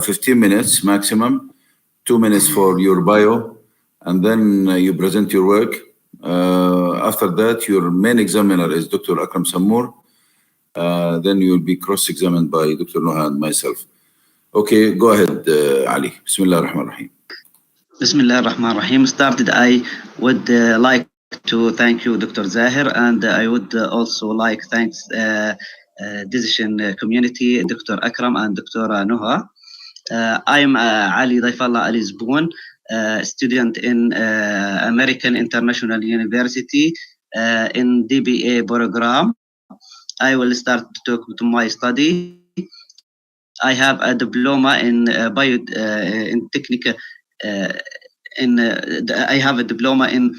15 minutes maximum, 2 minutes for your bio, and then you present your work. After that, your main examiner is Dr. Akram Samour. Then you will be cross-examined by Dr. Noha and myself. Okay, go ahead, Ali. Bismillah ar-Rahman ar-Rahim. Bismillah ar-Rahman ar-Rahim. Started, I would like to thank you, Dr. Zahir, and I would also like thanks decision community, Dr. Akram and Dr. Noha. I'm Ali Daifallah Ali Zboon, student in American International University in DBA program. I will start to talk to my study. I have a diploma in technical. I have a diploma in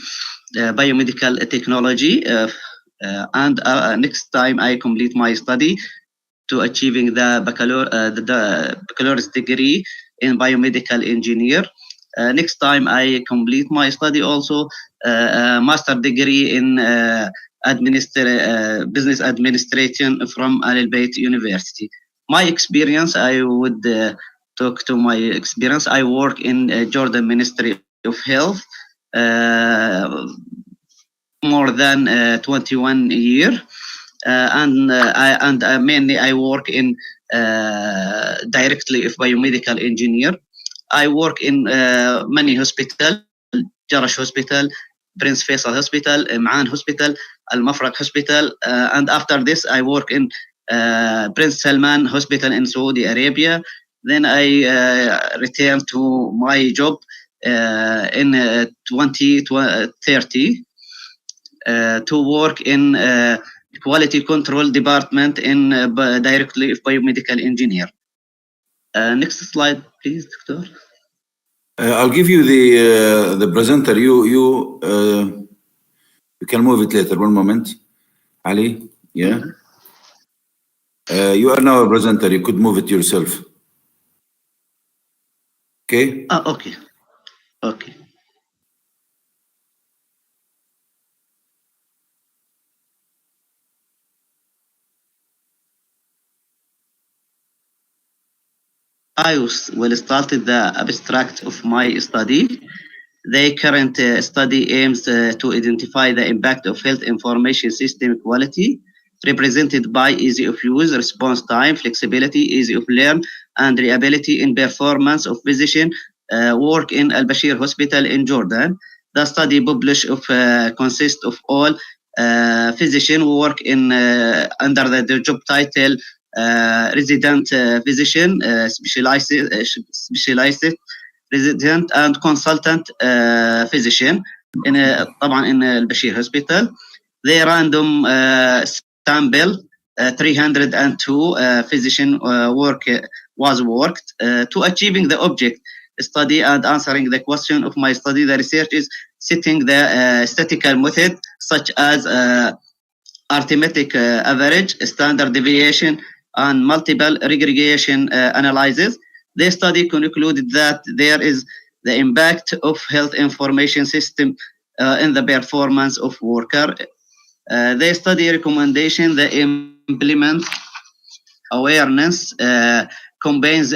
biomedical technology, and next time I complete my study to achieving the baccalaureate degree in biomedical engineer. Next time I complete my study also master degree in business administration from Al Bayt University. My experience, I would talk to my experience. I work in Jordan Ministry of Health more than 21 years, and mainly I work in directly of biomedical engineer. I work in many hospitals, Jarash Hospital, Prince Faisal Hospital, Ma'an Hospital, Al Mafraq Hospital, and after this I work in Prince Salman Hospital in Saudi Arabia. Then I returned to my job in 2030 to work in quality control department in directly of biomedical engineer. Next slide, please, Doctor. I'll give you the presenter. You can move it later. One moment, Ali. Yeah. You are now a presenter. You could move it yourself. Okay. Okay. Okay. I will start the abstract of my study. The current study aims to identify the impact of health information system quality, represented by easy of use, response time, flexibility, easy of learn, and reliability in performance of physician work in Al Bashir Hospital in Jordan. The study published consists of all physicians who work in under the job title resident physician, specialized resident and consultant physician in طبعا in Al Bashir Hospital. They random sample 302 physician work was worked to achieving the object study and answering the question of my study. The research is setting the statistical method such as arithmetic average, standard deviation, and multiple regression analysis. The study concluded that there is the impact of health information system in the performance of worker. The study recommendation, the implement awareness combines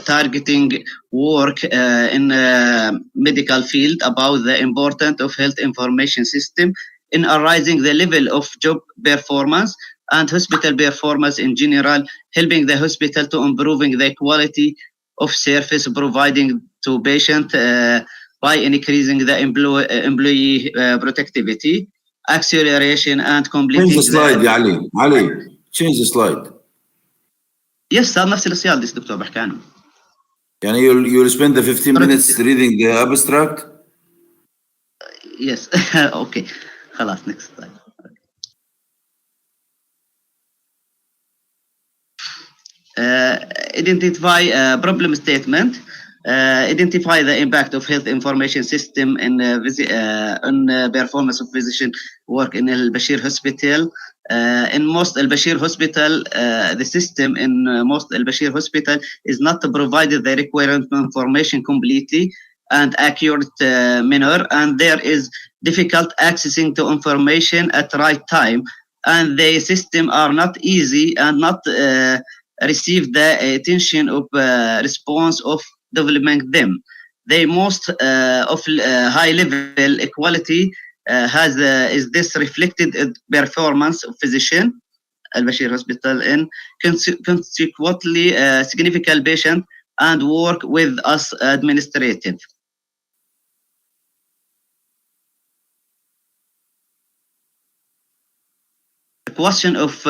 targeting work in medical field about the importance of health information system in arising the level of job performance and hospital performance in general, helping the hospital to improving the quality of service providing to patient by increasing the employee productivity, acceleration, and completing. Change the slide, Ali. Ali, change the slide. Yes, هذا نفس السياق اللي دكتور بحكي عنه. يعني you'll spend the 15 minutes reading the abstract? Yes. Okay. خلاص, next slide. Identify problem statement. Identify the impact of health information system in on performance of physician work in Al Bashir Hospital. In most Al Bashir Hospital, the system in most Al Bashir Hospital is not provided the required information completely and accurate manner, and there is difficult accessing to information at right time, and the system are not easy and not receive the attention of response of developing them. They most of high level equality is this reflected in performance of physician Al-Bashir Hospital in consequently significant patient and work with us administrative. The question of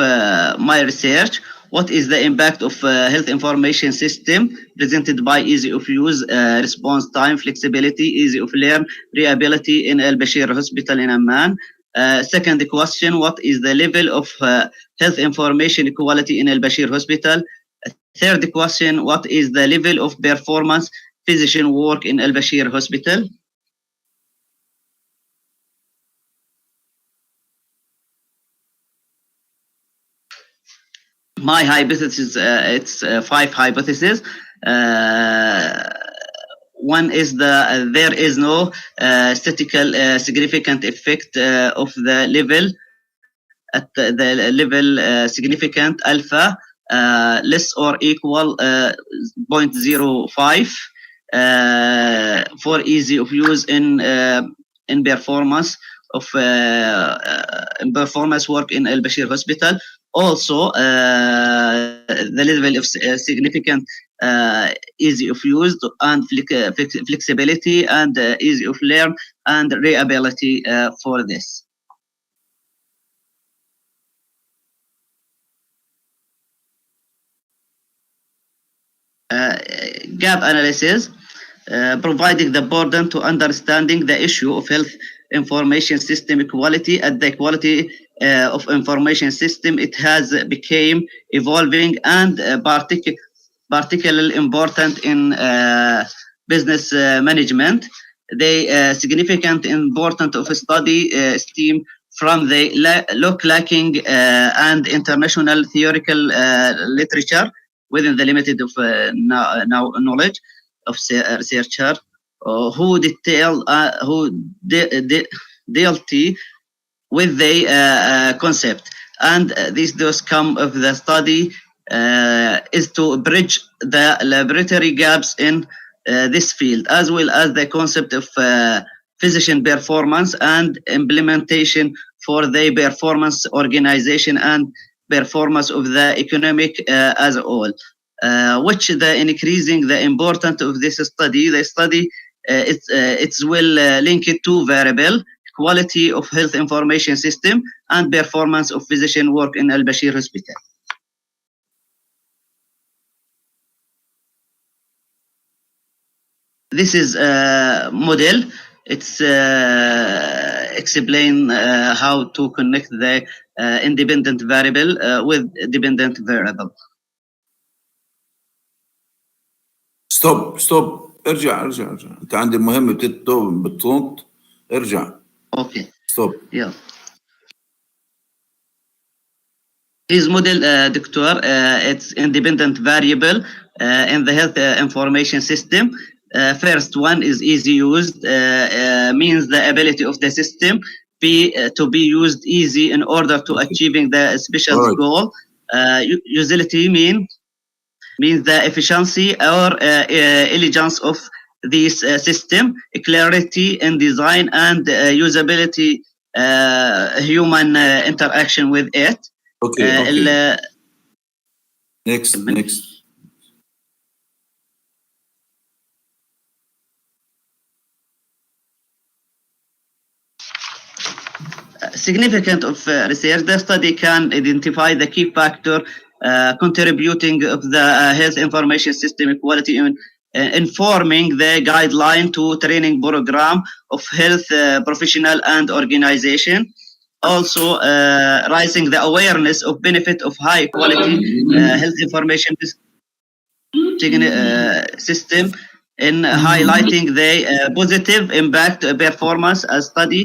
my research: what is the impact of health information system presented by easy of use, response time, flexibility, easy of learn, reliability in Al-Bashir Hospital in Amman? Second question: what is the level of health information equality in Al-Bashir Hospital? Third question: what is the level of performance physician work in Al-Bashir Hospital? My hypothesis, it's 5 hypotheses. One is there is no statistical significant effect of the level at the level significant alpha less or equal 0.05 for easy of use in performance of performance work in Al-Bashir Hospital. Also, the level of significant easy of use and flexibility and easy of learn and reliability for this. Gap analysis, providing the burden to understanding the issue of health information system equality at the quality of information system. It has become evolving and particularly important in business management. The significant importance of a study stem from the lacking and international theoretical literature within the limited of knowledge of researcher who dealt with the concept, and this does come of the study is to bridge the laboratory gaps in this field, as well as the concept of physician performance and implementation for the performance organization and performance of the economic as a whole, which the increasing the importance of this study. The study it's well linked to variable quality of health information system and performance of physician work in Al-Bashir Hospital. This is a model. It's explain how to connect the independent variable with dependent variable. ستوب ارجع انت عندي المهم بتنط ارجع. Okay. ستوب. Yeah. This model, Doctor, it's independent variable in the health information system. First one is easy used, means the ability of the system to be used easy in order to achieving the special goal. Utility means the efficiency or elegance of this system, clarity in design and usability, human interaction with it. Okay. Next. Significance of research. The study can identify the key factor contributing of the health information system equality in informing the guideline to training program of health professional and organization. Also, raising the awareness of benefit of high quality health information system in highlighting the positive impact performance as study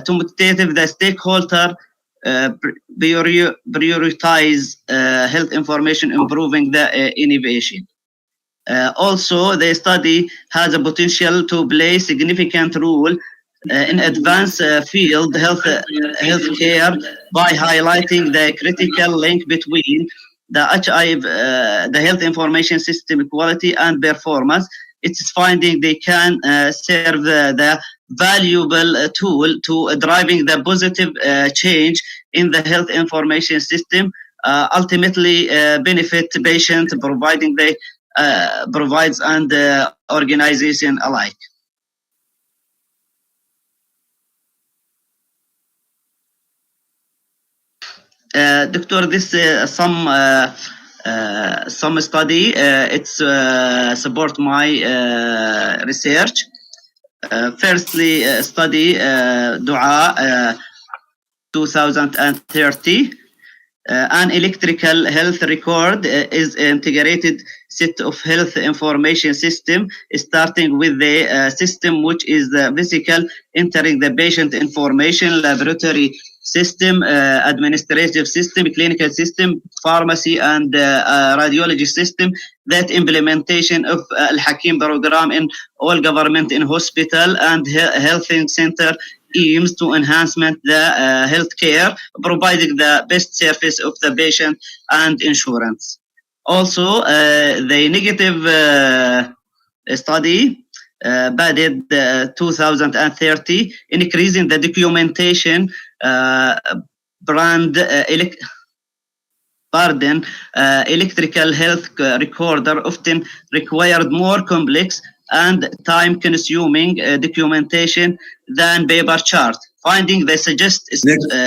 to motivate the stakeholder prioritize health information, improving the innovation. Also, the study has a potential to play significant role in advanced field healthcare by highlighting the critical link between the the health information system quality and performance. It's finding they can serve the valuable tool to driving the positive change in the health information system, ultimately benefit the patient, providing they provides and organization alike. Doctor, this some study. It's support my research. Firstly, study DUA 2030. An electrical health record is integrated set of health information system, starting with the system which is the physical, entering the patient information, laboratory system, administrative system, clinical system, pharmacy, and radiology system. That implementation of Al-Hakim program in all government in hospital and health center aims to enhancement the healthcare, providing the best service of the patient and insurance. Also, the negative study budget 2030, increasing the documentation electrical health recorder often required more complex and time-consuming documentation than paper chart. Finding they suggest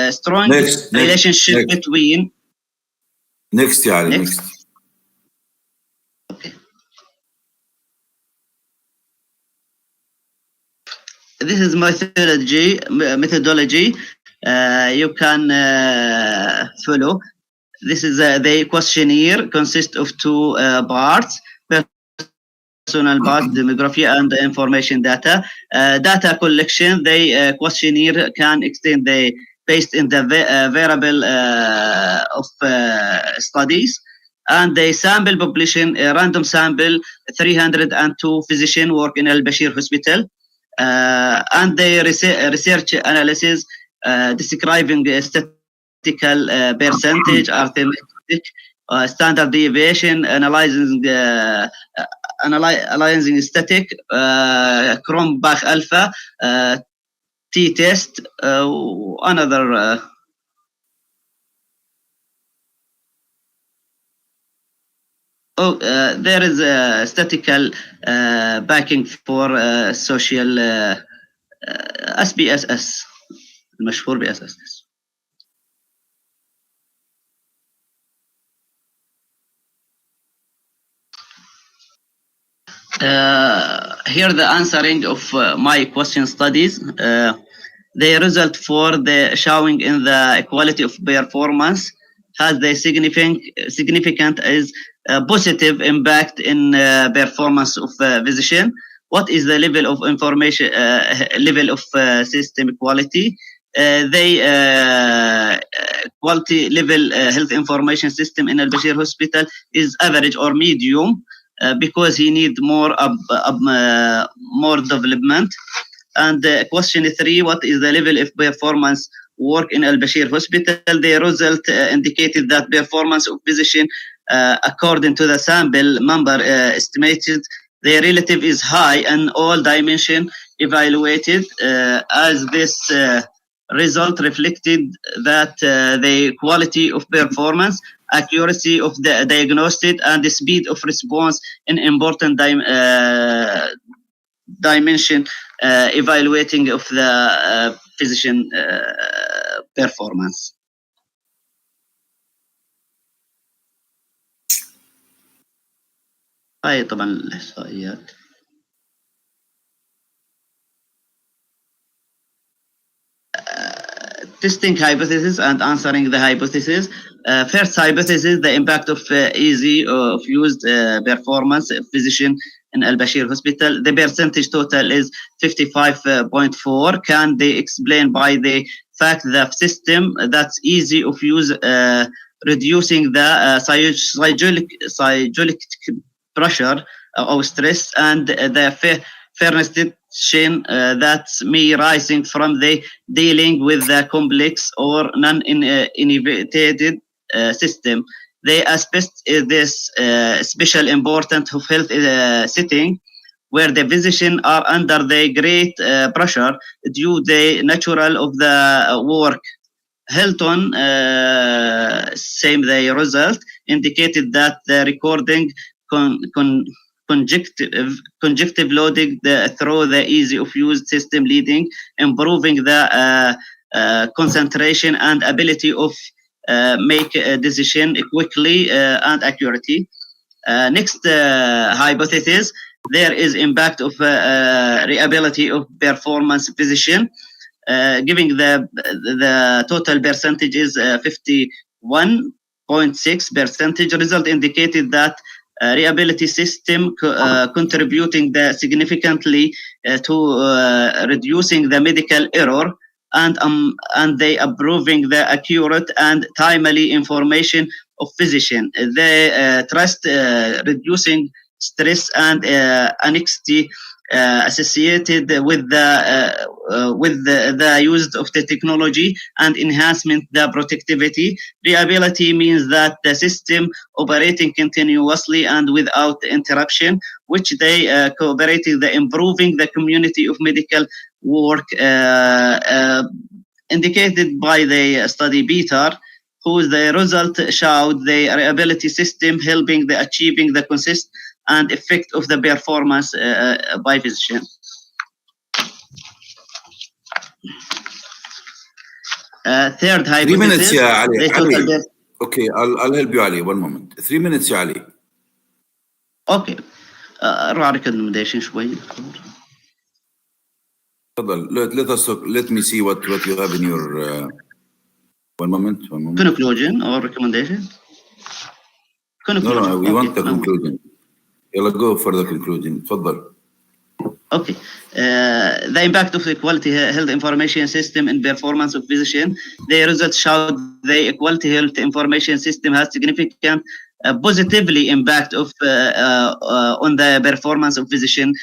strong relationship between. Next, yeah, next. Okay. This is methodology. You can follow. This is the questionnaire consists of two parts. Personal part, demography, and information data. Data collection, the questionnaire can extend the based in the variable of studies. And the sample population, random sample, 302 physicians work in Al-Bashir Hospital. And the research analysis describing the statistical percentage, arithmetic, standard deviation, analyzing static, Cronbach alpha, t-test, another. There is a statistical backing for social SPSS, المشهور بSSS. Here the answering of my question studies. The result for the showing in the quality of performance has the significant is positive impact in performance of physician. What is the level of information, level of system quality? Quality level health information system in Al-Bashir Hospital is average or medium. Because he need more development. And question 3, what is the level of performance work in Al-Bashir Hospital? The result indicated that performance of physician according to the sample number estimated, the relative is high and all dimension evaluated. As this result reflected that the quality of performance, accuracy of the diagnostic, and the speed of response in important dimension evaluating of the physician performance. هاي طبعا الإحصائيات. Testing hypothesis and answering the hypothesis. First hypothesis, the impact of easy of used performance physician in Al-Bashir Hospital. The percentage total is 55.4. Can they explain by the fact that system that's easy of use, reducing the psychological pressure or stress and the fairness that's me rising from the dealing with the complex or non-innovated system. they aspect this special importance of health setting, where the physicians are under the great pressure due the natural of the work. Hilton, same the result, indicated that the recording conjunctive loading through the easy of use system leading, improving the concentration and ability of make a decision quickly and accurately. Next hypothesis, there is impact of reliability of performance physician, giving the total percentage is 51.6%. Result indicated that reliability system contributing significantly to reducing the medical error and they improving the accurate and timely information of physician. They trust reducing stress and anxiety associated with the use of the technology and enhancement the productivity. Reliability means that the system operating continuously and without interruption, which they cooperating the improving the community of medical work indicated by the study Peter, whose the result showed the reliability system helping the achieving the consist and effect of the performance by physician. Third hypothesis. 3 minutes, yeah, Ali. Okay, I'll help you, Ali. 1 moment. 3 minutes, yeah, Ali. Okay. recommendation شوي. Let me see what you have in your 1 moment. Conclusion or recommendation? No, we want the conclusion. Go for the conclusion. تفضل. Okay. The impact of the quality health information system in performance of physician. The results showed the quality health information system has significant positively impact of on the performance of physician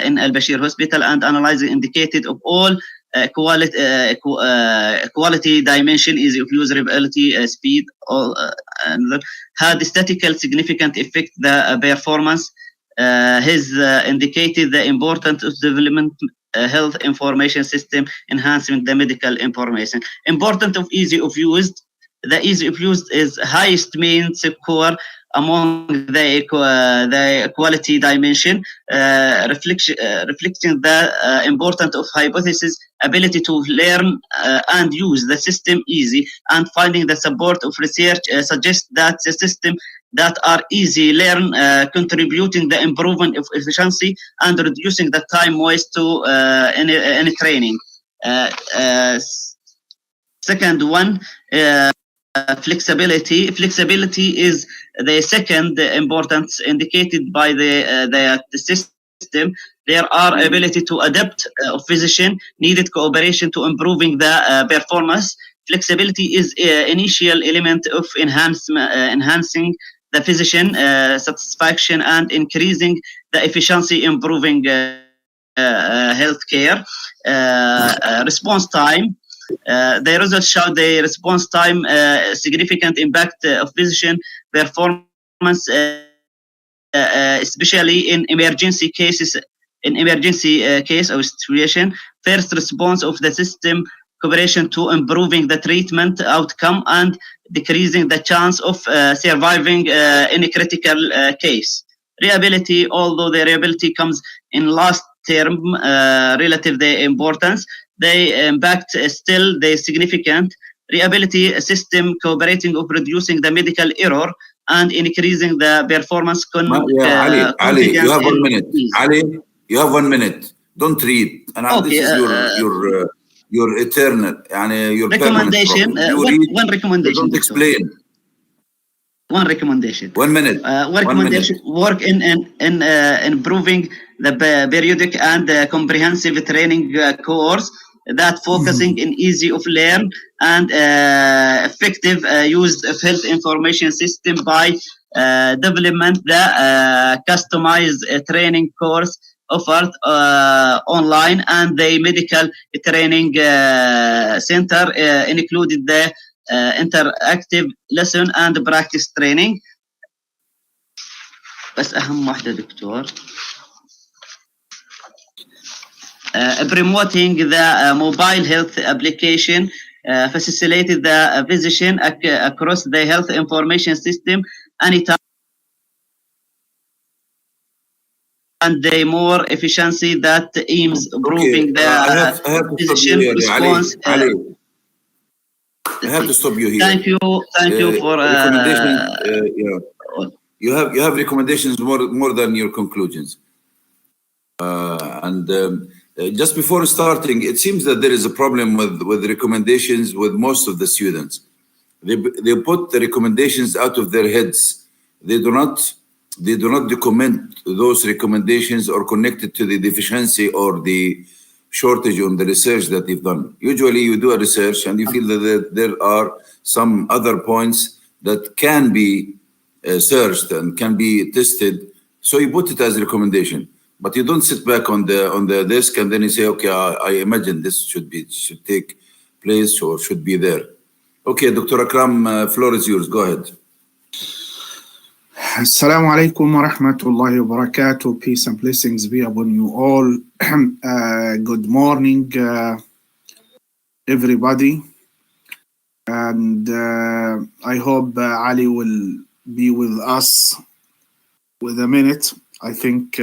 in Al-Bashir Hospital, and analyzing indicated of all quality dimension, easy of use, reliability, speed, all had statistical significant effect the performance. Has indicated the importance of development health information system enhancing the medical information. Important of easy of use. The easy of use is highest mean score among the quality dimension, reflecting the importance of hypothesis ability to learn and use the system easy, and finding the support of research suggests that the system that are easy learn contributing the improvement of efficiency and reducing the time waste to any training. Second one, flexibility. Flexibility is the second importance indicated by the system. There are ability to adapt of physician, needed cooperation to improving the performance. Flexibility is initial element of enhancing the physician satisfaction and increasing the efficiency, improving healthcare. Response time. The results show the response time significant impact of physician performance, especially in emergency cases. In emergency case or situation, first response of the system cooperation to improving the treatment outcome and decreasing the chance of surviving any critical case. Reliability, although the reliability comes in last term relative the importance, they impact still the significant. Reliability system cooperating of reducing the medical error and increasing the performance. Ali, you have 1 minute. Ali, you have 1 minute. Don't read. And okay, this is your eternal, your recommendation. One recommendation. Don't explain. One recommendation. 1 minute. One recommendation. Work in improving the periodic and comprehensive training course that focusing in easy of learn and effective use of health information system by development the customized training course offered online, and the medical training center included the interactive lesson and practice training. بس أهم واحدة دكتور. Promoting the mobile health application, facilitated the physician across the health information system anytime and the more efficiency that aims improving the physician response. Ali, I have to stop you here. Thank you for recommendations. You have recommendations more than your conclusions. Just before starting, it seems that there is a problem with recommendations with most of the students. They put the recommendations out of their heads. They do not document those recommendations or connect it to the deficiency or the shortage on the research that they've done. Usually you do a research and you feel that there are some other points that can be searched and can be tested, so you put it as a recommendation. But you don't sit back on the desk and then you say, okay, I imagine this should take place or should be there. Okay, Dr. Akram, floor is yours. Go ahead. Assalamu alaikum wa rahmatullahi wa barakatuh. Peace and blessings be upon you all. Good morning, everybody. And I hope Ali will be with us with a minute. I think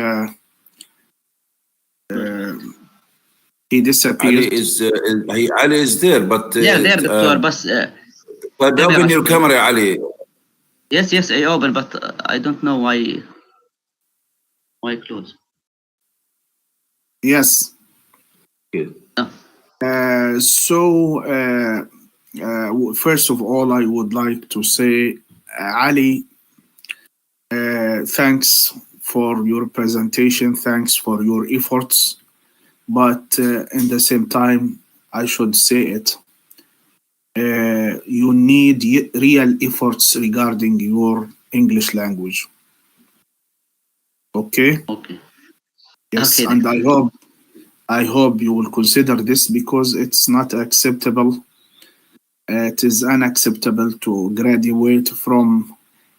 he disappeared. Ali is there, but there, Doctor. But open your camera, Ali. Yes, I open, but I don't know why close. Yes. Good. First of all, I would like to say, Ali, thanks for your presentation, thanks for your efforts, but in the same time, I should say it, you need real efforts regarding your English language. Okay? Okay. Yes, okay. And I hope you will consider this, because it's not acceptable. It is unacceptable to graduate from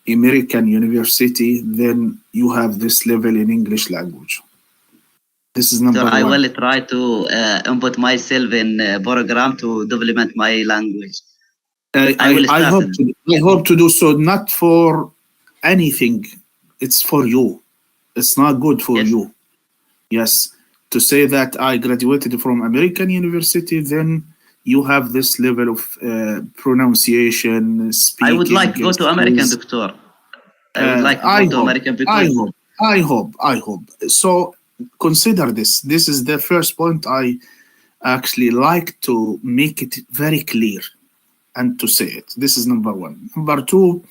American university, then you have this level in English language. This is number one. I will try to input myself in a program to develop my language. I hope to do so, not for anything. It's for you. It's not good for you. Yes. To say that I graduated from American university, then you have this level of pronunciation, speaking. I would like to go to American, Doctor. I would like to go to American because... I hope. So consider this. This is the first point I actually like to make it very clear and to say it. This is number one. Number two,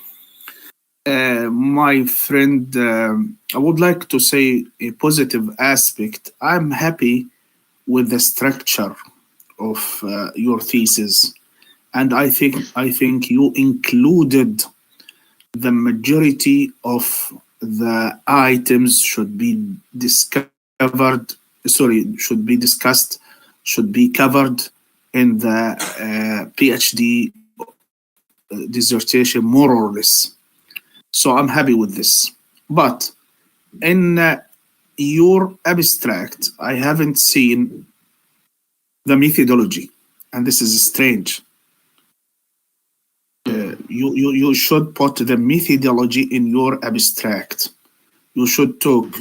my friend, I would like to say a positive aspect. I'm happy with the structure of your thesis, and I think you included the majority of the items should be covered in the PhD dissertation, more or less. So I'm happy with this. But in your abstract, I haven't seen the methodology, and this is strange. You should put the methodology in your abstract. You should talk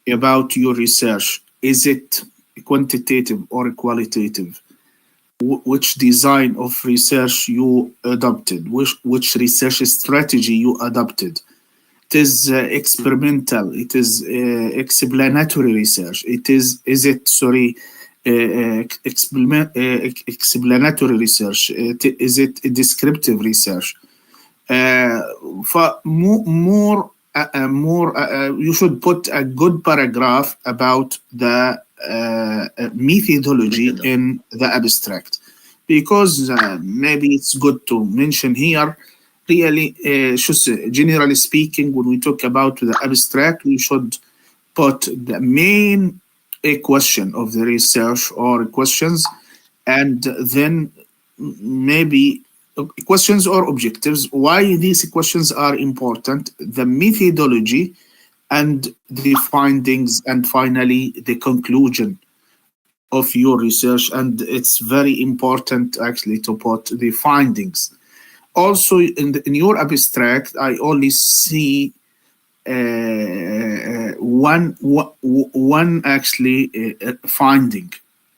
about your research. Is it quantitative or qualitative? Which design of research you adopted? Which research strategy you adopted? It is experimental. It is explanatory research. Is it explanatory research? Is it descriptive research? For more, you should put a good paragraph about the methodology in the abstract, because maybe it's good to mention here. Really, generally speaking, when we talk about the abstract, we should put the main question of the research or questions, and then maybe questions or objectives, why these questions are important, the methodology, and the findings, and finally the conclusion of your research. And it's very important actually to put the findings. Also in your abstract, I only see one actually finding.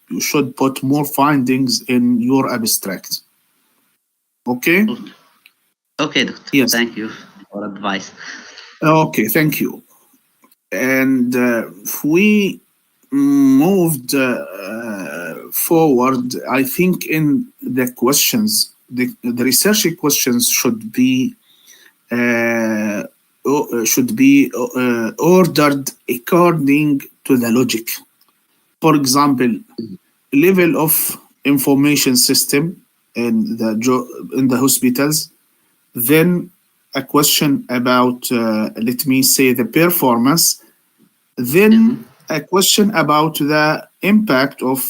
You should put more findings in your abstract. Okay? Okay, Doctor. Yes. Thank you for advice. Okay, thank you. And if we moved forward, I think in the questions, the research questions should be ordered according to the logic. For example, level of information system in the hospitals, then a question about, let me say, the performance, then a question about the impact of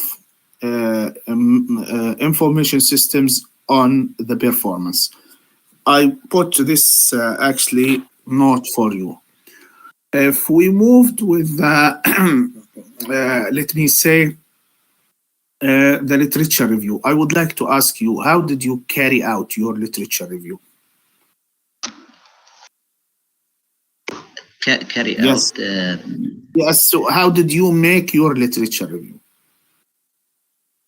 information systems on the performance. I put this actually note for you. If we moved with the, let me say, the literature review, I would like to ask you, how did you carry out your literature review? Carry Yes. out. Yes, so how did you make your literature review?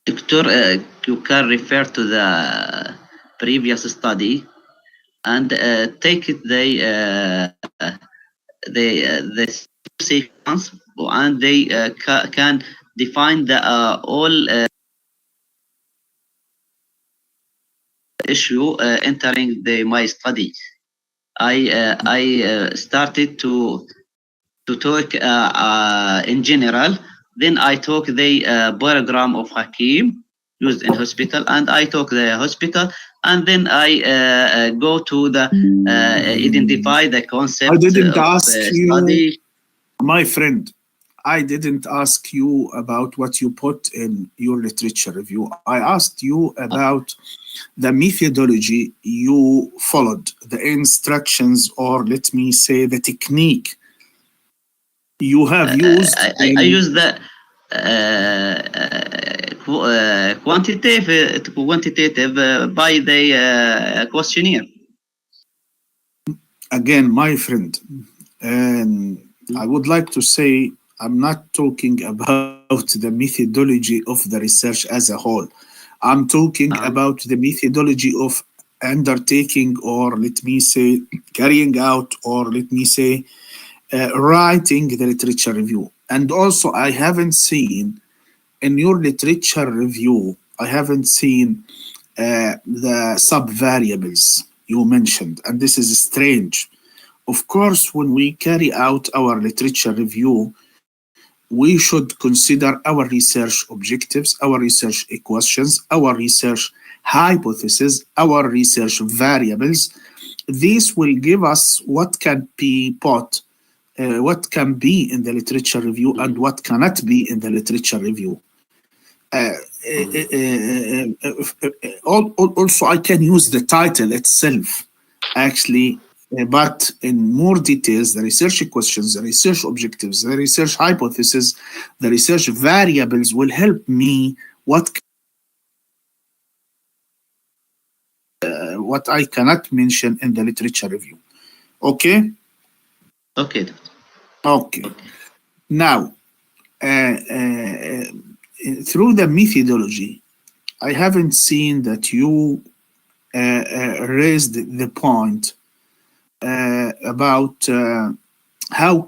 Doctor, you can refer to the previous study and take it the sequence, and they can define the all issue entering my study. I started to talk in general. Then I took the program of Hakim used in hospital, and I took the hospital, and then I go to the identify the concept I didn't of ask you, study. my friend, I didn't ask you about what you put in your literature review. I asked you about the methodology you followed, the instructions, or let me say the technique you have used. I use the quantitative by the questionnaire. Again, my friend, and I would like to say I'm not talking about the methodology of the research as a whole. I'm talking about the methodology of undertaking, or let me say carrying out, or let me say writing the literature review. And also I haven't seen in your literature review, I haven't seen the sub-variables you mentioned, and this is strange. Of course, when we carry out our literature review, we should consider our research objectives, our research equations, our research hypotheses, our research variables. These will give us what can be put, what can be in the literature review and what cannot be in the literature review. Also, I can use the title itself, actually, but in more details, the research questions, the research objectives, the research hypothesis, the research variables will help me what I cannot mention in the literature review. Okay? Okay. Okay. Now, through the methodology, I haven't seen that you raised the point about how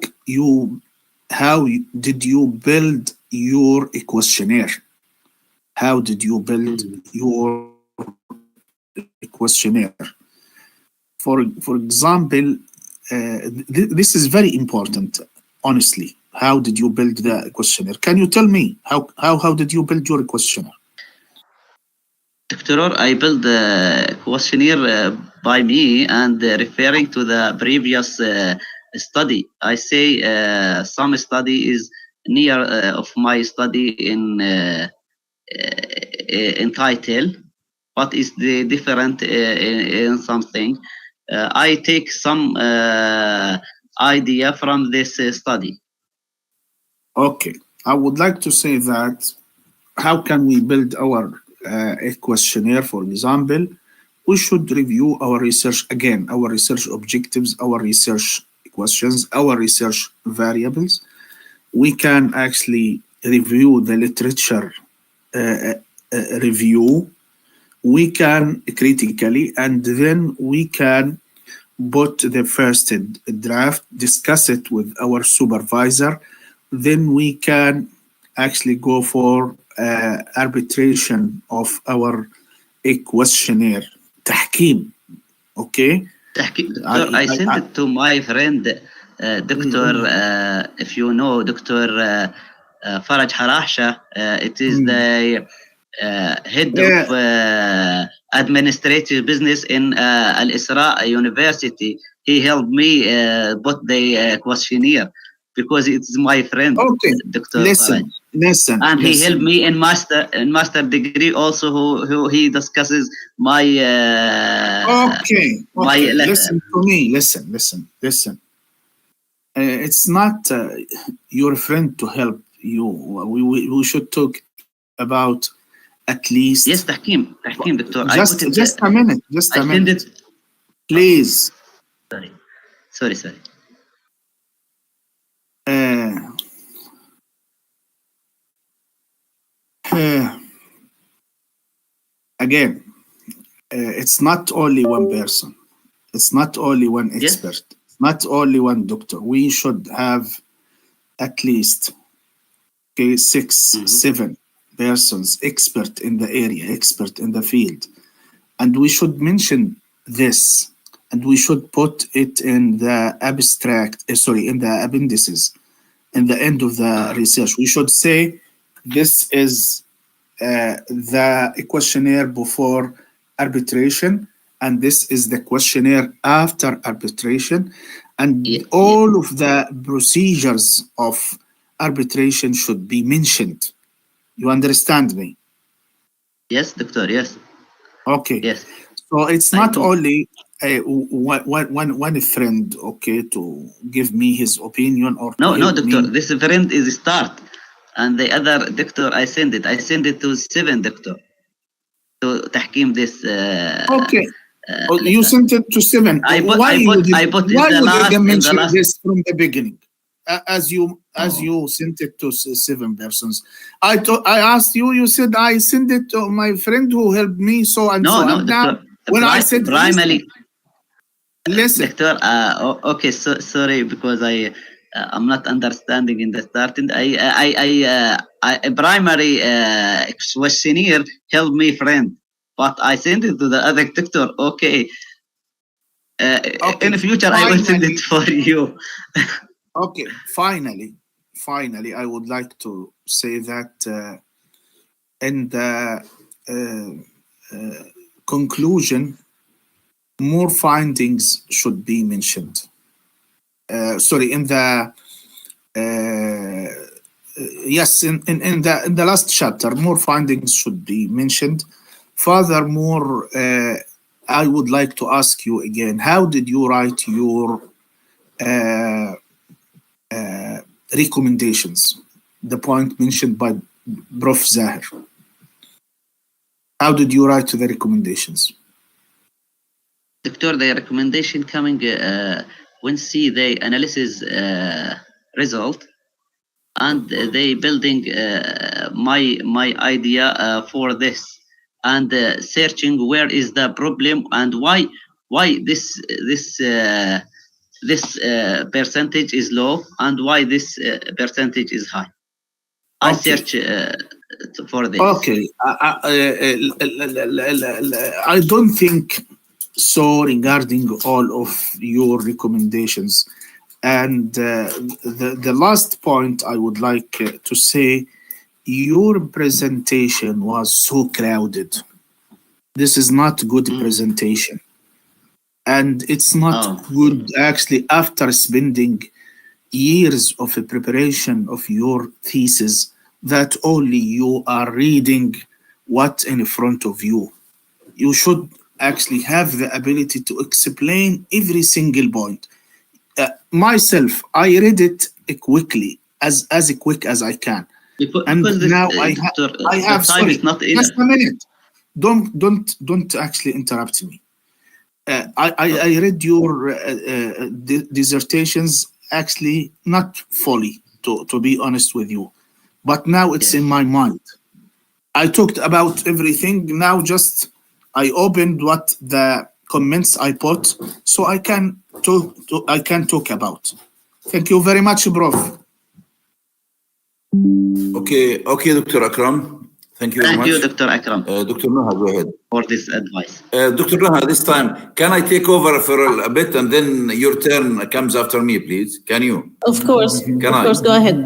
did you build your questionnaire? How did you build your questionnaire? For example, this is very important, honestly. How did you build the questionnaire? Can you tell me how did you build your questionnaire? Doctor, I built the questionnaire by me and referring to the previous study. I say some study is near of my study in title, what is the different in something. I take some idea from this study. Okay, I would like to say that how can we build our a questionnaire, for example? We should review our research again, our research objectives, our research questions, our research variables. We can actually review the literature review. We can critically, and then we can put the first draft, discuss it with our supervisor. Then we can actually go for arbitration of our questionnaire. تحكيم. Okay. I sent it to my friend, Doctor. If you know Doctor Faraj Harahsha, it is the head of administrative business in Al Isra University. He helped me put the questionnaire because it's my friend. Okay. Dr. Listen. Faraj. And he helped me in master degree also. Who he discusses my. Okay. Listen to me. Listen. It's not your friend to help you. We should talk about at least. Yes, تحكيم, Doctor. Just a minute. Please. Sorry. Again, it's not only one person. It's not only one expert. Yes. It's not only one doctor. We should have at least 6-7 persons expert in the area, expert in the field. And we should mention this, and we should put it in the abstract, in the appendices, in the end of the research. We should say this is the questionnaire before arbitration, and this is the questionnaire after arbitration, and all of the procedures of arbitration should be mentioned. You understand me? Yes, Doctor. Yes. Okay. Yes. So it's not only one friend, okay, to give me his opinion or no, Doctor. This friend is start, and the other Doctor I send it to 7 Doctor to تحكيم this. Okay. You sent it to 7. Why would you mention this from the beginning? As you sent it to 7 persons. I asked you. You said I sent it to my friend who helped me. So and so. No, and now, when I said primarily, listen. Doctor. Okay. So sorry because I'm not understanding in the starting. I primary questionnaire helped me friend, but I sent it to the other Doctor. Okay. In the future, I will send it for you. Okay, finally, I would like to say that in the conclusion, more findings should be mentioned. In the in the last chapter, more findings should be mentioned. Furthermore, I would like to ask you again: how did you write your recommendations, the point mentioned by Prof. Zahir? How did you write the recommendations? Doctor, the recommendation coming when see the analysis result, and they building my idea for this, and searching where is the problem and why this percentage is low and why this percentage is high. I search for this. Okay, I don't think so regarding all of your recommendations. And the last point I would like to say, your presentation was so crowded. This is not good presentation. And it's not good actually after spending years of a preparation of your thesis that only you are reading what's in front of you. you should actually have the ability to explain every single point. Myself, I read it quickly, as quick as I can. And now I have time is not enough. Just a minute. Don't actually interrupt me. I read your dissertations actually not fully, to be honest with you, but now it's in my mind. I talked about everything. Now just I opened what the comments I put, so I can talk about. Thank you very much, Prof. Okay, Dr. Akram. Thank you very much. Thank you, Dr. Akram. Dr. Noha, go ahead. For this advice. Dr. Noha, this time, can I take over for a bit and then your turn comes after me, please? Can you? Of course. Can of course, go ahead.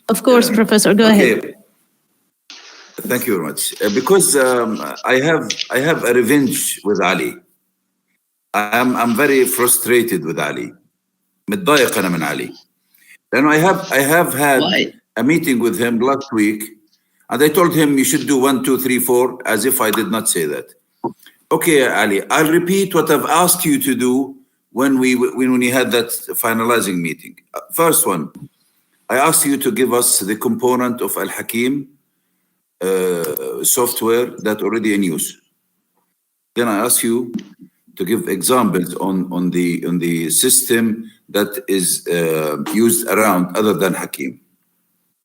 Of course, Professor, go ahead. Thank you very much. Because I have a revenge with Ali. I'm very frustrated with Ali. متضايق أنا من علي. Then I have had a meeting with him last week, and I told him you should do 1, 2, 3, 4, as if I did not say that. Okay, Ali, I'll repeat what I've asked you to do when we had that finalizing meeting. First one, I asked you to give us the component of Al Hakim software that already in use. Then I asked you to give examples on the system that is used around other than Hakim.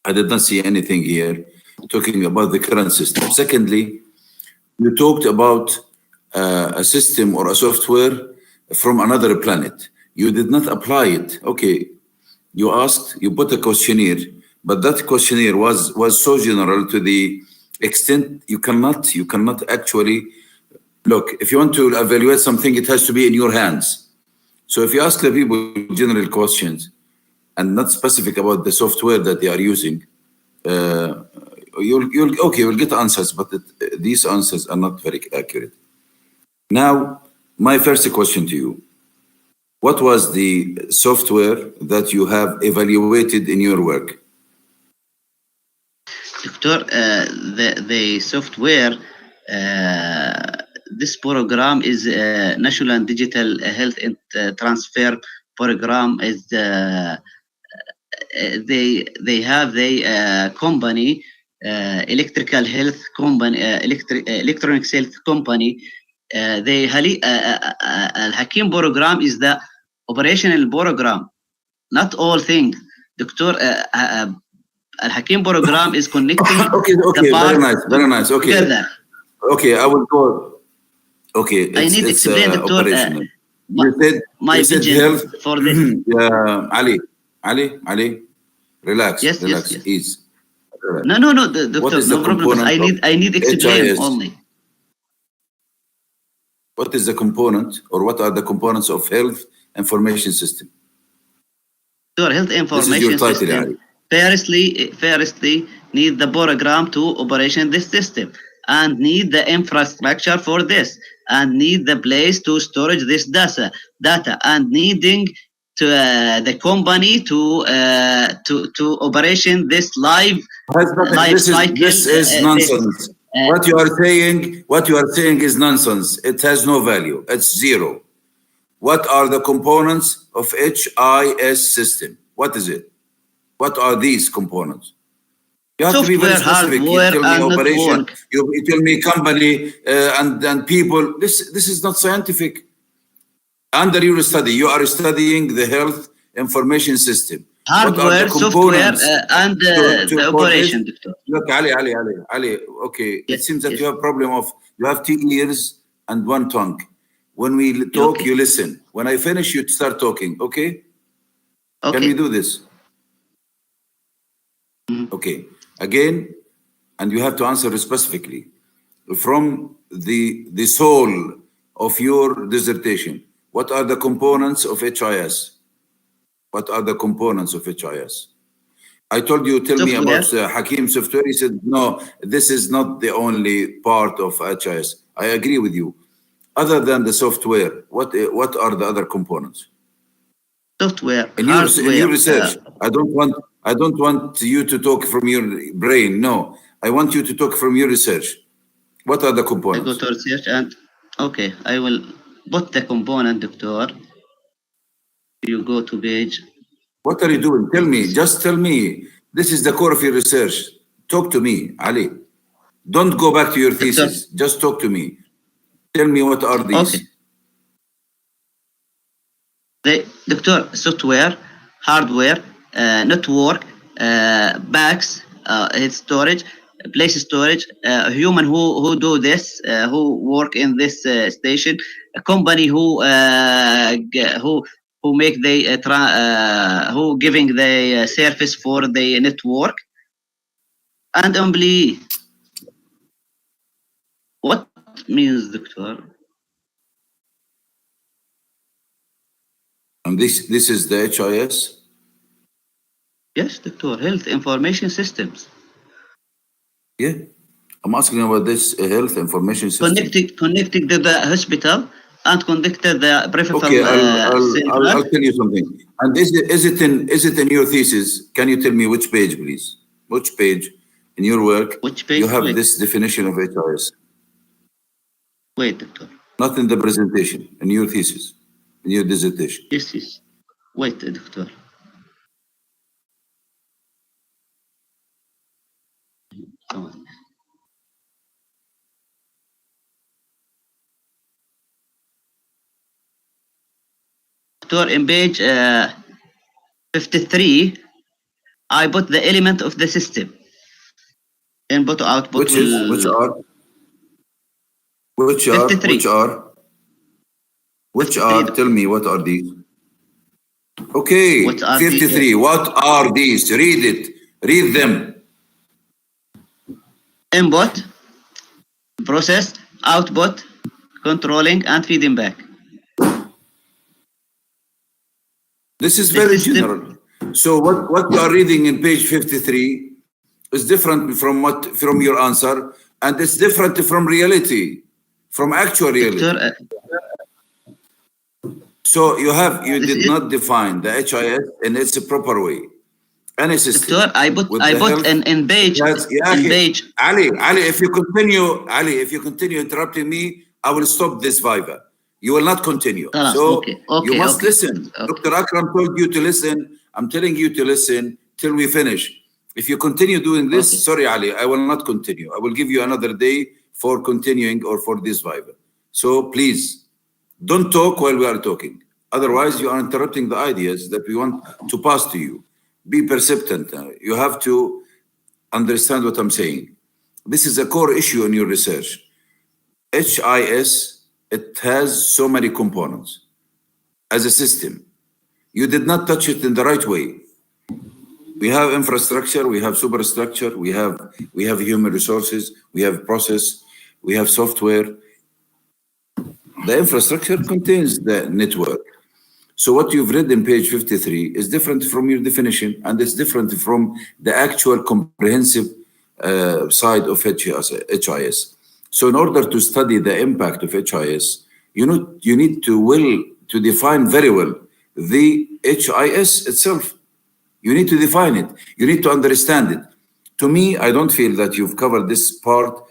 I did not see anything here talking about the current system. Secondly, you talked about a system or a software from another planet. You did not apply it. Okay, you put a questionnaire, but that questionnaire was so general to the extent you cannot actually look. If you want to evaluate something, it has to be in your hands. So if you ask the people general questions and not specific about the software that they are using, you'll get answers, but these answers are not very accurate. Now, my first question to you: what was the software that you have evaluated in your work? Doctor, the software, this program is National and Digital Health Transfer Program. Is they have the company, electrical health company, electronics health company. The Al Hakim program is the operational program, not all things. Doctor, Al Hakim program is connecting. Okay, very nice. Okay, together. Okay, I will go. Okay, I need to explain, Doctor. My vision health for this. Ali, relax. Yes. Ease. No, Doctor, no problem. I need explain only. What is the component, or what are the components of health information system? Doctor, health information this is your title, system. Ali. Firstly, need the program to operation this system, and need the infrastructure for this, and need the place to storage this data, and needing to the company to operation this live. This is nonsense. What you are saying is nonsense. It has no value. It's zero. What are the components of HIS system? What is it? What are these components? You have to be very specific. You tell me operation, you tell me company, and people. This is not scientific. Under your study, you are studying the health information system. Hardware, software, and the operation, Doctor. Look, Ali, okay. It seems that you have problem of, you have 2 ears and 1 tongue. When we talk, you listen. When I finish, you start talking, okay? Can we do this? Okay. Again, and you have to answer specifically. From the soul of your dissertation, what are the components of HIS? What are the components of HIS? I told you, tell me about Hakim software. He said, no, this is not the only part of HIS. I agree with you. Other than the software, what are the other components? Software, in your research. I don't want you to talk from your brain. No, I want you to talk from your research. What are the I go components? to research and okay, I will put the component, Doctor. You go to page. What are you doing? Tell me, just tell me. This is the core of your research. Talk to me, Ali. Don't go back to your thesis. Just talk to me. Tell me what are these? Okay. The Doctor, software, hardware, network, backs, its storage, place storage, human who do this, who work in this station, a company who make the who giving the service for the network, and employee. What means, Doctor? And this is the HIS? Yes, Doctor. Health information systems. Yeah. I'm asking about this health information system. Connected to the hospital and connected the peripheral. Okay, I'll tell you something. And is it in your thesis? Can you tell me which page, please? Which page in your work? Which page? You have this definition of HIS? Wait, Doctor. Not in the presentation, in your thesis, in your dissertation. Yes. Wait, Doctor. Doctor, in page 53, I put the element of the system. Input output. Which are? 53. Which are? Tell me, what are these? Okay, What are 53. these? What are these? Read it. Read them. Input, process, output, controlling, and feeding back. This is very general. So what you are reading in page 53 is different from your answer, and it's different from reality, from actual reality. Doctor, So you did not define the HIS in its proper way. Any system. Doctor, I put in page. Ali, if you continue interrupting me, I will stop this Viva. You will not continue. So you must listen. Okay. Dr. Akram told you to listen. I'm telling you to listen till we finish. If you continue doing this, sorry, Ali, I will not continue. I will give you another day for continuing or for this Viva. So please, don't talk while we are talking. Otherwise, you are interrupting the ideas that we want to pass to you. Be perceptive. You have to understand what I'm saying. This is a core issue in your research. HIS, it has so many components as a system. You did not touch it in the right way. We have infrastructure, we have superstructure, we have human resources, we have process, we have software. The infrastructure contains the network. So what you've read in page 53 is different from your definition, and it's different from the actual comprehensive side of HIS. So in order to study the impact of HIS, you need to define very well the HIS itself. You need to define it. You need to understand it. To me, I don't feel that you've covered this part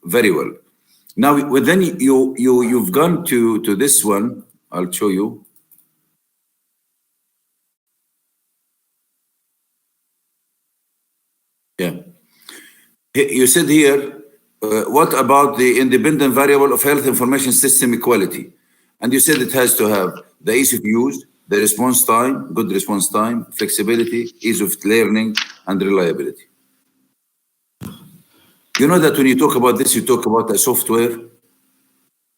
very well. Now, then you've gone to this one. I'll show you. Yeah. You said here, what about the independent variable of health information system equality? And you said it has to have the ease of use, the response time, good response time, flexibility, ease of learning, and reliability. You know that when you talk about this, you talk about a software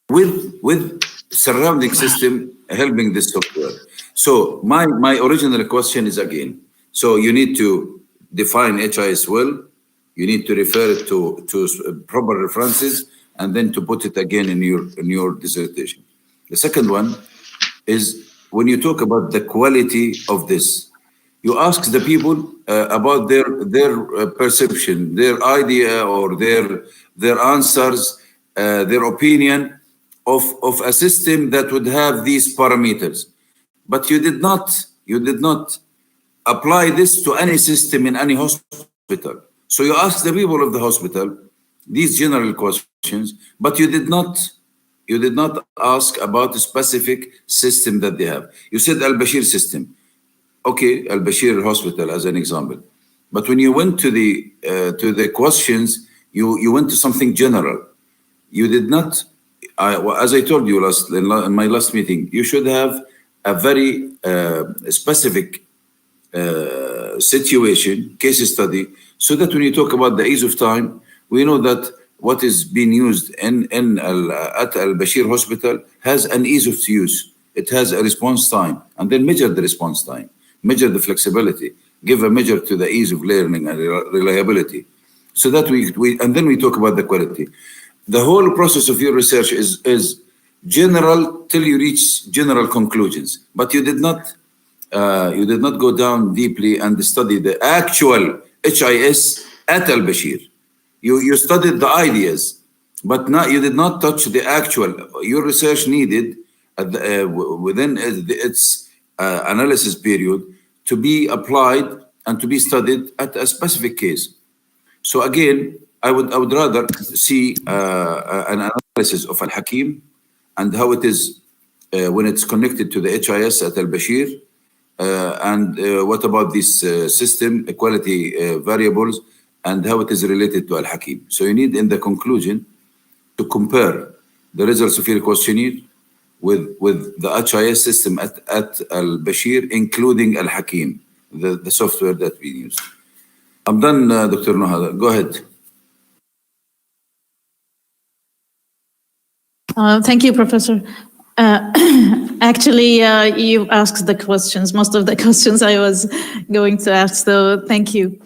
with surrounding system helping this software. So my original question is again, so you need to define HIS well, you need to refer it to proper references, and then to put it again in your dissertation. The second one is when you talk about the quality of this, you ask the people about their perception, their idea, or their answers, their opinion of a system that would have these parameters. But you did not apply this to any system in any hospital. So you ask the people of the hospital these general questions. questions, but you did not ask about a specific system that they have. You said Al-Bashir system. Okay, Al-Bashir Hospital as an example. But when you went to the questions, you went to something general. You did not, as I told you in my last meeting, you should have a very specific situation, case study, so that when you talk about the ease of time, we know that what is being used at Al-Bashir Hospital has an ease of use. It has a response time, and then measure the response time, measure the flexibility, give a measure to the ease of learning and reliability, so that and then we talk about the quality. The whole process of your research is general till you reach general conclusions, but you did not go down deeply and study the actual HIS at Al-Bashir. You studied the ideas, but you did not touch the actual. Your research needed within its analysis period to be applied and to be studied at a specific case. So again, I would rather see an analysis of Al-Hakim and how it is when it's connected to the HIS at Al-Bashir, and what about this system equality variables and how it is related to Al-Hakim. So you need in the conclusion to compare the results of your questionnaire with the HIS system at Al-Bashir, including Al-Hakim, the software that we use. I'm done, Dr. Nuha. Go ahead. Thank you, Professor. Actually, you asked the questions, most of the questions I was going to ask, so thank you.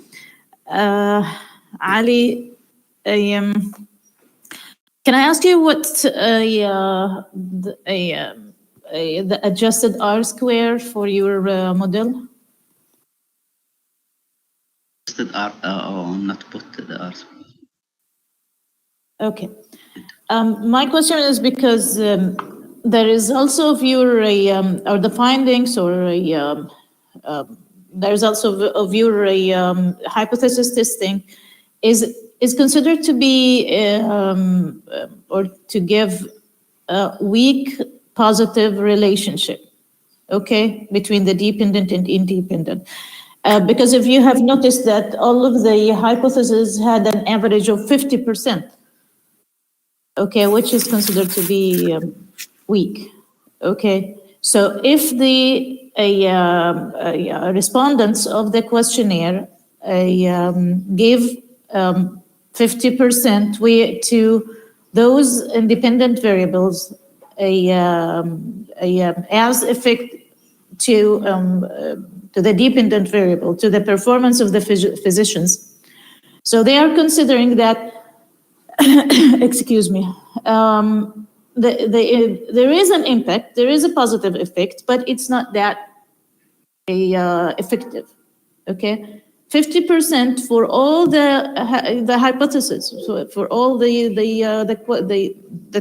Ali, can I ask you what the adjusted R-square for your model? Adjusted R, not put the R. Okay. My question is because the results of your, or the findings, or the results of your hypothesis testing is considered to be, or to give a weak positive relationship, okay, between the dependent and independent. Because if you have noticed that all of the hypotheses had an average of 50%, okay, which is considered to be weak, okay? So if the respondents of the questionnaire gave 50% to those independent variables as effect to the dependent variable, to the performance of the physicians. So they are considering that, excuse me, there is an impact, there is a positive effect, but it's not that effective, okay? 50% for all the hypotheses, so for all the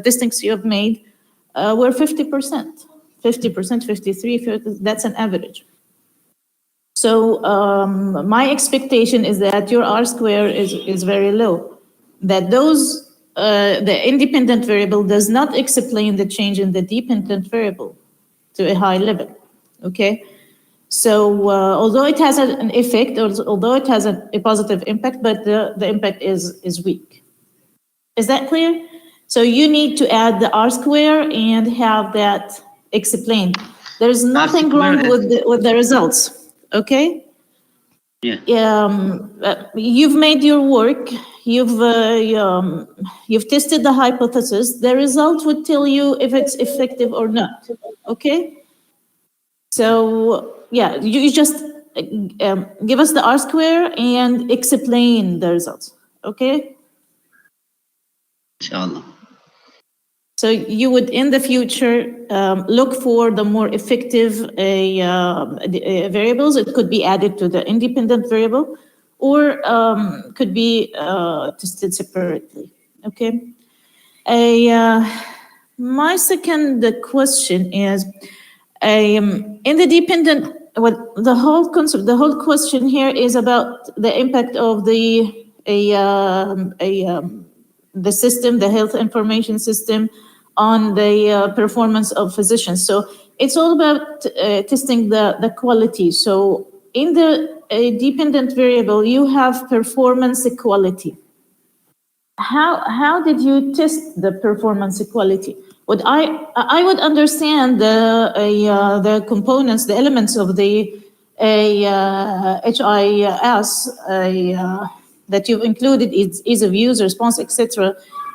testings you have made were 50%, 53%, that's an average. So my expectation is that your R-square is very low, that those the independent variable does not explain the change in the dependent variable to a high level, okay? So although it has an effect, although it has a positive impact, but the impact is weak. Is that clear? So you need to add the R-square and have that explained. There's nothing wrong with the results, okay? Yeah. You've made your work. You've tested the hypothesis. The result would tell you if it's effective or not. Okay. So yeah, you just give us the R-square and explain the results. Okay. Inshallah. So you would, in the future, look for the more effective variables. It could be added to the independent variable, or could be tested separately. Okay. My second question is, in the dependent, the whole concept, the whole question here is about the impact of the the system, the health information system, on the performance of physicians. So it's all about testing the quality. So in the dependent variable, you have performance equality. How did you test the performance equality? I would understand the components, the elements of the HIS that you've included, ease of use, response, etc.,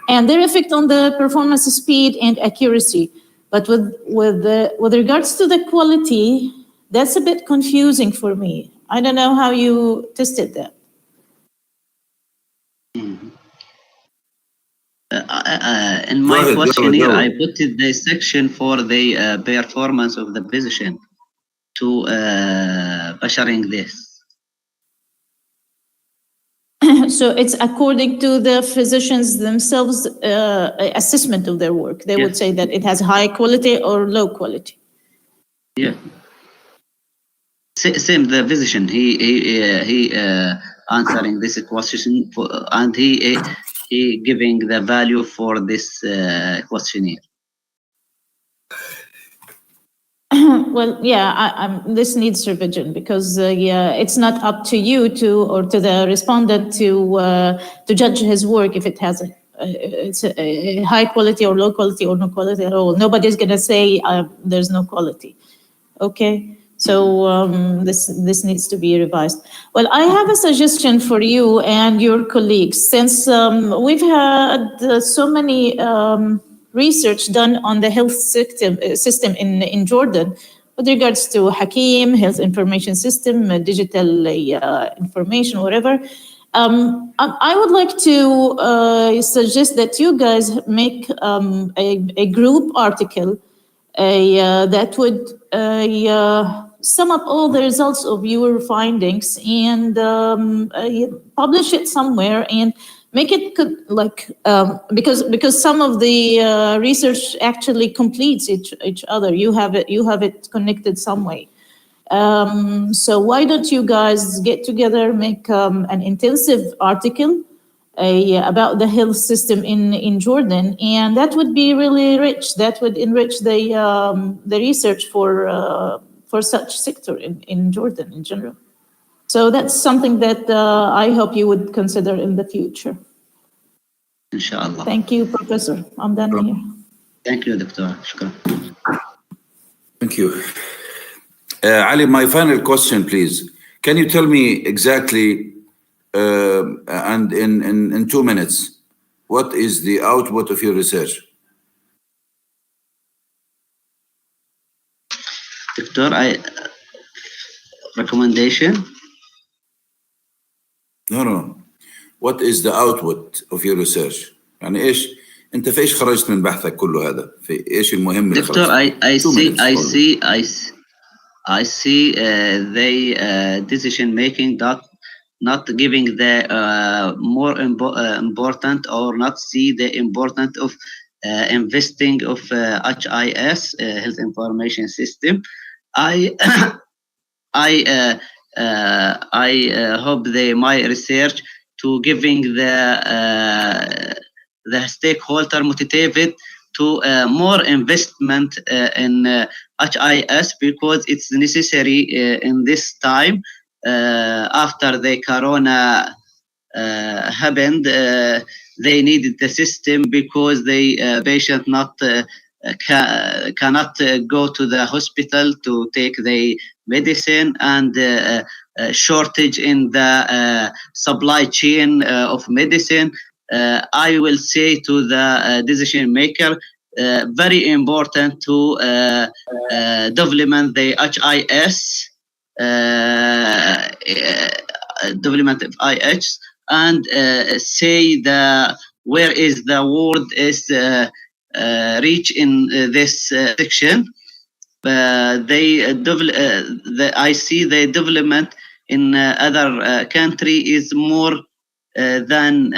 and their effect on the performance, speed, and accuracy. But with regards to the quality, that's a bit confusing for me. I don't know how you tested that. In my questionnaire, I put the section for the performance of the physician to measuring this. So it's according to the physicians themselves assessment of their work. They would say that it has high quality or low quality. Yeah. Same the physician. He answering this question and he giving the value for this questionnaire. Well, yeah, this needs revision because it's not up to you or to the respondent to judge his work if it has it's a high quality or low quality or no quality at all. Nobody's going to say there's no quality. Okay, so this needs to be revised. Well, I have a suggestion for you and your colleagues. Since we've had so many research done on the health system in Jordan with regards to Hakim, health information system, digital information, whatever. I would like to suggest that you guys make a group article that would sum up all the results of your findings and publish it somewhere and make it because some of the research actually completes each other. You have it connected some way. So why don't you guys get together, make an intensive article about the health system in Jordan, and that would be really rich. That would enrich the research for such sector in Jordan in general. So that's something that I hope you would consider in the future. Inshallah. Thank you, Professor. I'm done here. Thank you, Doctor. Shukran. Thank you. Ali, my final question, please. Can you tell me exactly, and in 2 minutes, what is the output of your research? Doctor, recommendation? No. What is the output of your research? يعني ايش انت في ايش خرجت من بحثك كله هذا؟ في ايش المهم اللي Doctor, I see they decision making that not giving the more important or not see the importance of investing of HIS health information system. I hope my research to giving the stakeholder motivated to more investment in HIS because it's necessary in this time after the corona happened. They needed the system because the patient cannot go to the hospital to take the medicine and shortage in the supply chain of medicine. I will say to the decision maker, very important to develop the HIS, development of IH, and say where is the world is reach in this section. I see the development in other country is more than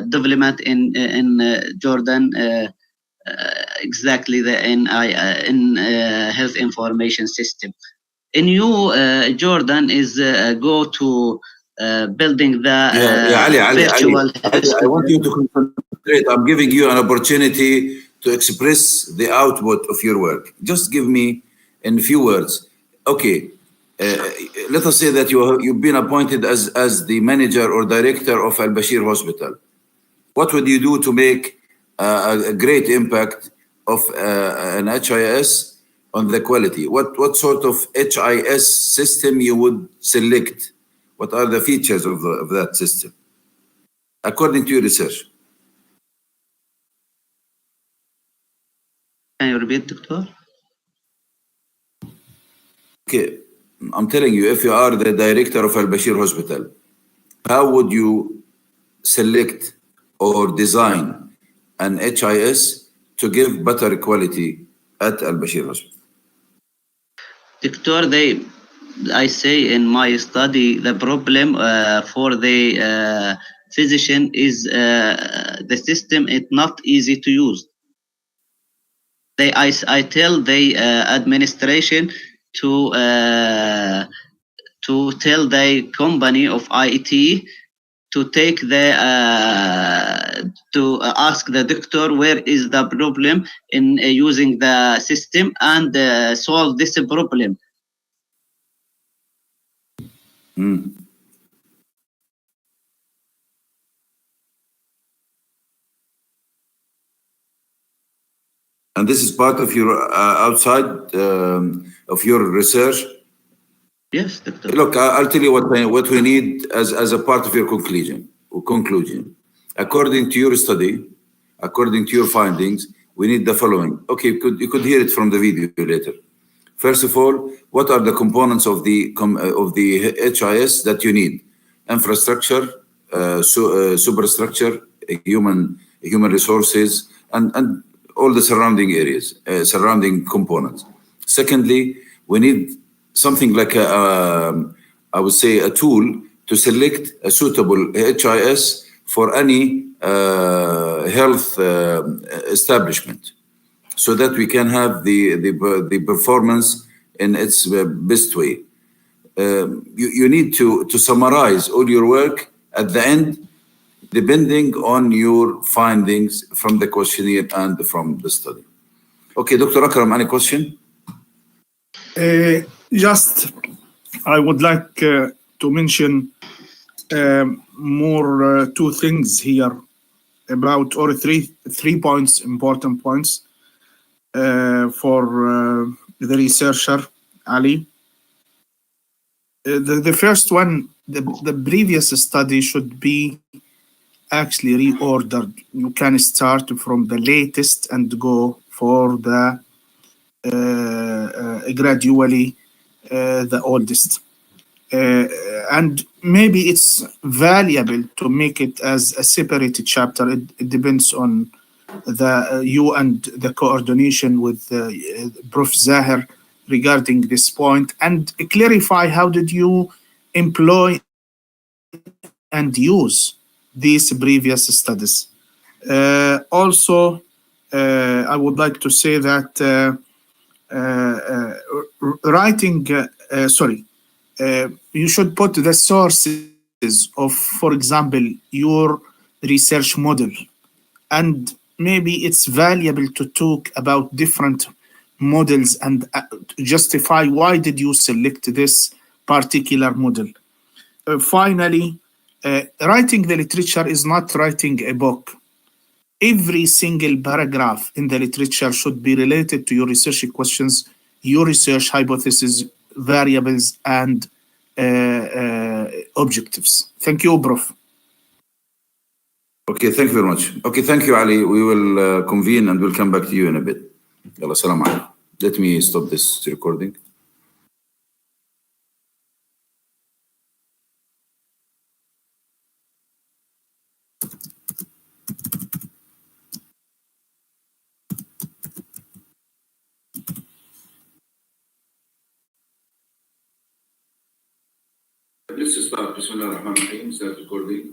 development in Jordan. Exactly in health information system. In Jordan is go to building the virtual I want you to concentrate. I'm giving you an opportunity to express the output of your work. Just give me in few words. Okay, let us say that you've been appointed as the manager or director of Al-Bashir Hospital. What would you do to make a great impact of an HIS on the quality? What sort of HIS system you would select? What are the features of that system, according to your research? Can you repeat, Doctor? Okay, I'm telling you, if you are the director of Al-Bashir Hospital, how would you select or design an HIS to give better quality at Al-Bashir Hospital? Doctor, I say in my study, the problem for the physician is the system is not easy to use. I tell the administration to tell the company of IT to take the to ask the doctor where is the problem in using the system and solve this problem. And this is part of your outside of your research. Yes, Doctor. Look, I'll tell you what we need as a part of your conclusion. According to your study, according to your findings, we need the following. Okay, you could hear it from the video later. First of all, what are the components of the HIS that you need? Infrastructure, superstructure, human resources, and all the surrounding areas, surrounding components. Secondly, we need something like I would say a tool to select a suitable HIS for any health establishment, so that we can have the performance in its best way. You need to summarize all your work at the end, depending on your findings from the questionnaire and from the study. Okay, Dr. Akram, any question? Just, I would like to mention more two things here about, or three points, important points for the researcher, Ali. The first one, the previous study should be actually reordered. You can start from the latest and go for the gradually the oldest. And maybe it's valuable to make it as a separate chapter. It depends on you and the coordination with Prof. Zahir regarding this point, and clarify how did you employ and use these previous studies. Also, I would like to say that you should put the sources of, for example, your research model, and maybe it's valuable to talk about different models and justify why did you select this particular model. Finally, writing the literature is not writing a book. Every single paragraph in the literature should be related to your research questions, your research hypotheses, variables, and objectives. Thank you, Prof. Okay, thank you very much. Okay, thank you, Ali. We will convene and we'll come back to you in a bit. Yalla, salam alaikum. Let me stop this recording. Let's start. Bismillah ar-Rahman ar-Rahim. Start recording.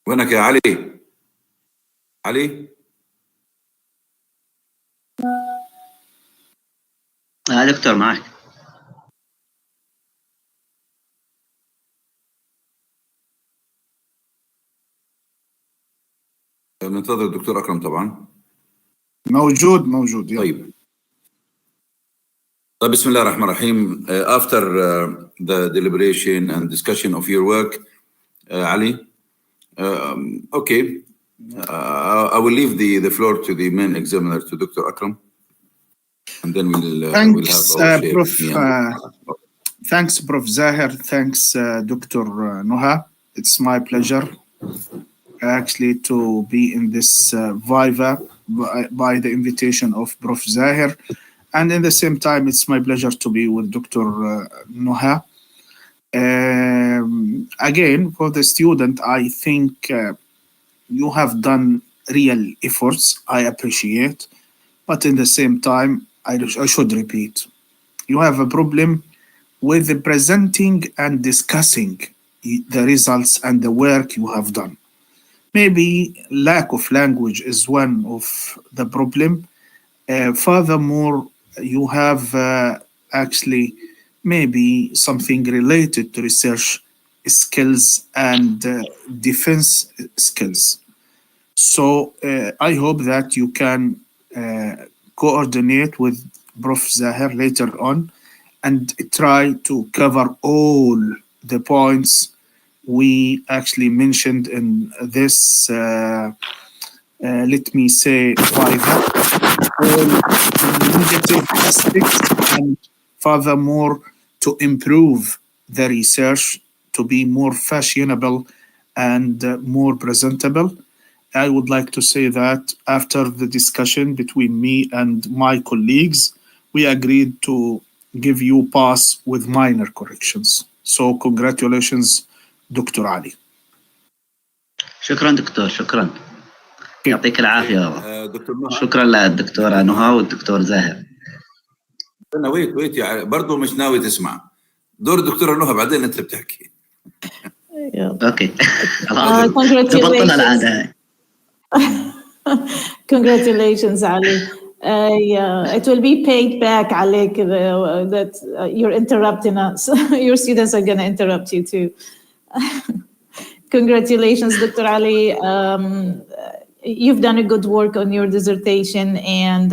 وينك يا علي؟ علي؟ دكتور معك. ننتظر الدكتور أكرم طبعا. موجود يلا. طيب بسم الله الرحمن الرحيم. After the deliberation and discussion of your work, Ali, okay, I will leave the floor to the main examiner, to Dr. Akram, and then we'll have our share. Prof. Thanks, Prof. Zahir. Thanks, Dr. Noha. It's my pleasure actually to be in this Viva by the invitation of Prof. Zahir. And in the same time, it's my pleasure to be with Dr. Noha. Again, for the student, I think you have done real efforts. I appreciate. But in the same time, I should repeat, you have a problem with the presenting and discussing the results and the work you have done. Maybe lack of language is one of the problem. Furthermore, you have actually maybe something related to research skills and defense skills. So I hope that you can coordinate with Prof. Zahir later on and try to cover all the points we actually mentioned in this, let me say, private, all negative aspects, and furthermore, to improve the research to be more fashionable and more presentable. I would like to say that after the discussion between me and my colleagues, we agreed to give you pass with minor corrections. So congratulations, Dr. Ali. شكرا دكتور، شكرا، يعطيك العافية. دكتور نهى. شكرا للدكتورة نهى والدكتور زاهر. أنا ويت يعني برضه مش ناوي تسمع دور الدكتورة نهى، بعدين أنت بتحكي. أوكي. Congratulations. العادة. Congratulations, Ali. It will be paid back, Alek, that you're interrupting us. Your students are going to interrupt you too. Congratulations, Dr. Ali. You've done a good work on your dissertation, and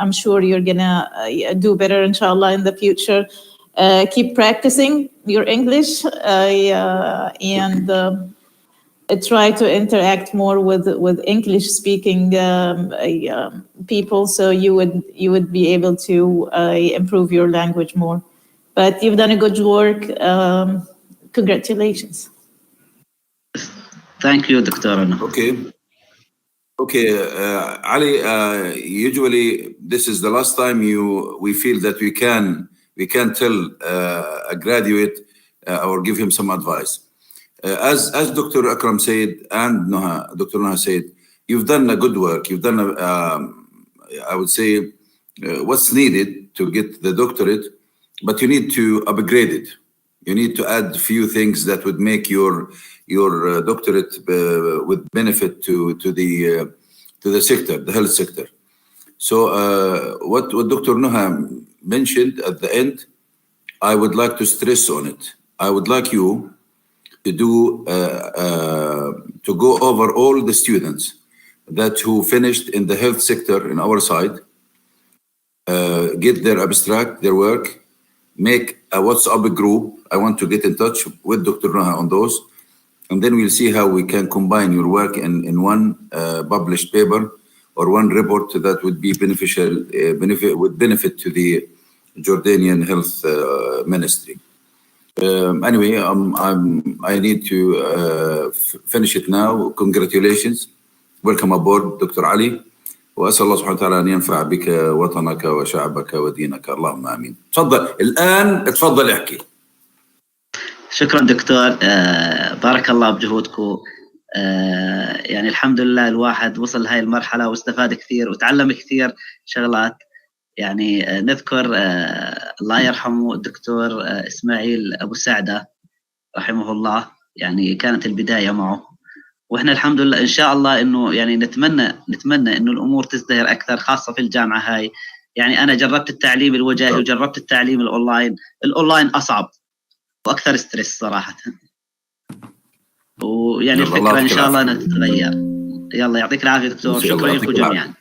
I'm sure you're going to do better, inshallah, in the future. Keep practicing your English and try to interact more with English-speaking people, so you would be able to improve your language more. But you've done a good work. Congratulations. Thank you, Dr. Okay, Ali. Usually, this is the last time we feel that we can tell a graduate or give him some advice. As Dr. Akram said and Dr. Noha said, you've done a good work. You've done, I would say, what's needed to get the doctorate, but you need to upgrade it. You need to add a few things that would make your doctorate with benefit to the sector, the health sector. So what Dr. Noha mentioned at the end, I would like to stress on it. I would like you to do to go over all the students who finished in the health sector in our side, get their abstract, their work, make a WhatsApp group. I want to get in touch with Dr. Noha on those, and then we'll see how we can combine your work in one published paper or one report that would be benefit to the Jordanian Health Ministry. Anyway, I need to finish it now. Congratulations. Welcome aboard, Dr. Ali. وأسأل الله سبحانه وتعالى أن ينفع بك وطنك وشعبك ودينك. اللهم آمين. تفضل الآن، تفضل احكي. شكرا دكتور. بارك الله بجهودكم. يعني الحمد لله الواحد وصل لهي المرحلة واستفاد كثير وتعلم كثير شغلات. يعني نذكر الله يرحمه الدكتور إسماعيل أبو سعدة رحمه الله، يعني كانت البداية معه، واحنا الحمد لله ان شاء الله انه يعني نتمنى انه الامور تزدهر اكثر، خاصه في الجامعه هاي. يعني انا جربت التعليم الوجاهي وجربت التعليم الاونلاين اصعب واكثر ستريس صراحه. ويعني الفكره ان شاء الله انها تتغير. يلا يعطيك العافيه دكتور، شكرا لكم جميعا.